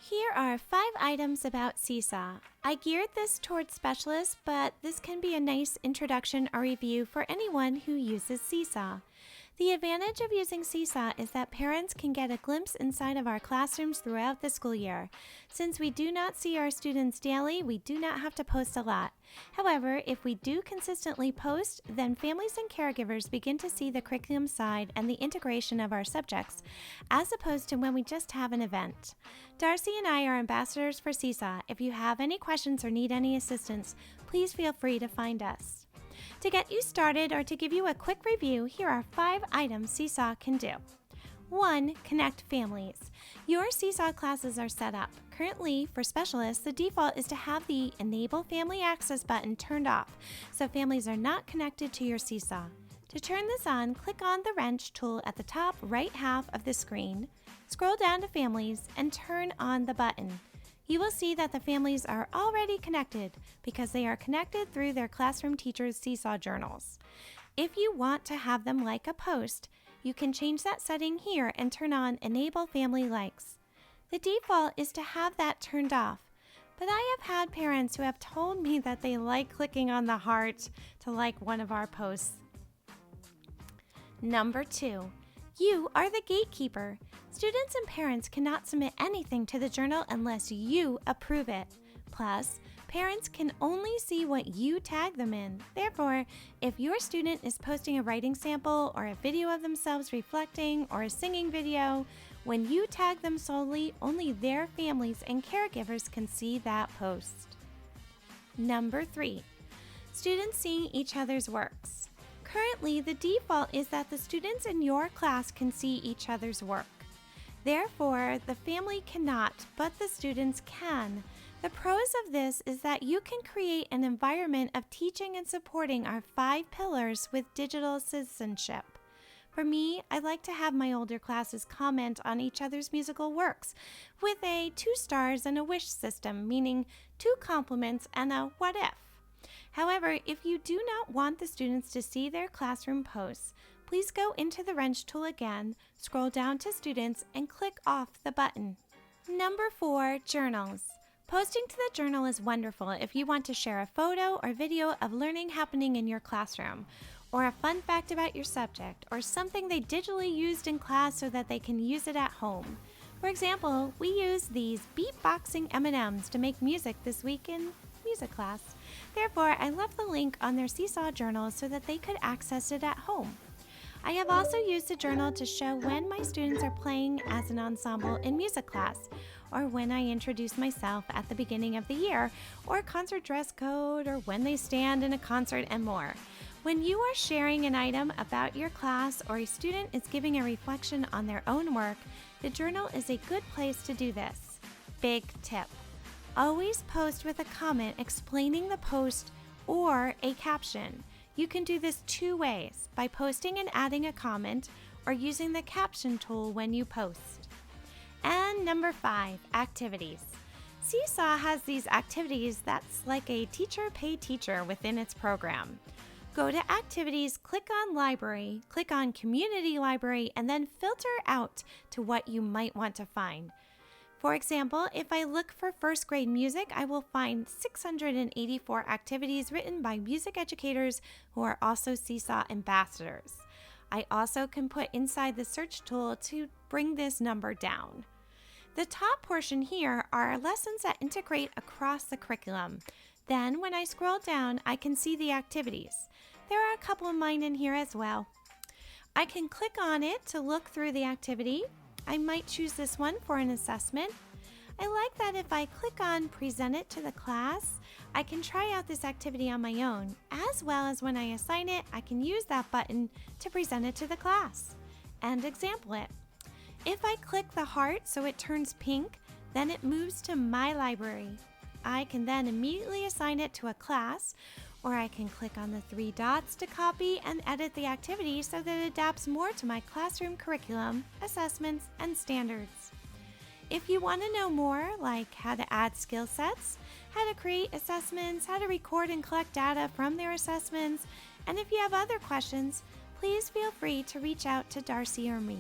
Here are 5 items about Seesaw. I geared this towards specialists, but this can be a nice introduction or review for anyone who uses Seesaw. The advantage of using Seesaw is that parents can get a glimpse inside of our classrooms throughout the school year. Since we do not see our students daily, we do not have to post a lot. However, if we do consistently post, then families and caregivers begin to see the curriculum side and the integration of our subjects, as opposed to when we just have an event. Darcy and I are ambassadors for Seesaw. If you have any questions or need any assistance, please feel free to find us. To get you started or to give you a quick review, here are 5 items Seesaw can do. 1. Connect families. Your Seesaw classes are set up. Currently, for specialists, the default is to have the Enable Family Access button turned off, so families are not connected to your Seesaw. To turn this on, click on the wrench tool at the top right half of the screen, scroll down to Families, and turn on the button. You will see that the families are already connected because they are connected through their classroom teacher's Seesaw journals. If you want to have them like a post, you can change that setting here and turn on Enable Family Likes. The default is to have that turned off, but I have had parents who have told me that they like clicking on the heart to like one of our posts. Number 2. You are the gatekeeper. Students and parents cannot submit anything to the journal unless you approve it. Plus, parents can only see what you tag them in. Therefore, if your student is posting a writing sample or a video of themselves reflecting or a singing video, when you tag them solely, only their families and caregivers can see that post. Number 3. Students seeing each other's works. Currently, the default is that the students in your class can see each other's work. Therefore, the family cannot, but the students can. The pros of this is that you can create an environment of teaching and supporting our 5 pillars with digital citizenship. For me, I like to have my older classes comment on each other's musical works with a 2 stars and a wish system, meaning 2 compliments and a what if. However, if you do not want the students to see their classroom posts, please go into the wrench tool again, scroll down to Students, and click off the button. Number 4, journals. Posting to the journal is wonderful if you want to share a photo or video of learning happening in your classroom, or a fun fact about your subject, or something they digitally used in class so that they can use it at home. For example, we used these beatboxing M&Ms to make music this week in music class. Therefore, I left the link on their Seesaw journal so that they could access it at home. I have also used the journal to show when my students are playing as an ensemble in music class, or when I introduce myself at the beginning of the year, or concert dress code, or when they stand in a concert, and more. When you are sharing an item about your class or a student is giving a reflection on their own work, the journal is a good place to do this. Big tip. Always post with a comment explaining the post or a caption. You can do this 2 ways, by posting and adding a comment or using the caption tool when you post. And number 5, activities. Seesaw has these activities that's like a teacher pay teacher within its program. Go to Activities, click on Library, click on Community Library, and then filter out to what you might want to find. For example, if I look for first grade music, I will find 684 activities written by music educators who are also Seesaw ambassadors. I also can put inside the search tool to bring this number down. The top portion here are lessons that integrate across the curriculum. Then when I scroll down, I can see the activities. There are a couple of mine in here as well. I can click on it to look through the activity. I might choose this one for an assessment. I like that if I click on Present it to the class, I can try out this activity on my own, as well as when I assign it, I can use that button to present it to the class and example it. If I click the heart so it turns pink, then it moves to my library. I can then immediately assign it to a class, or I can click on the 3 dots to copy and edit the activity so that it adapts more to my classroom curriculum, assessments, and standards. If you want to know more, like how to add skill sets, how to create assessments, how to record and collect data from their assessments, and if you have other questions, please feel free to reach out to Darcy or me.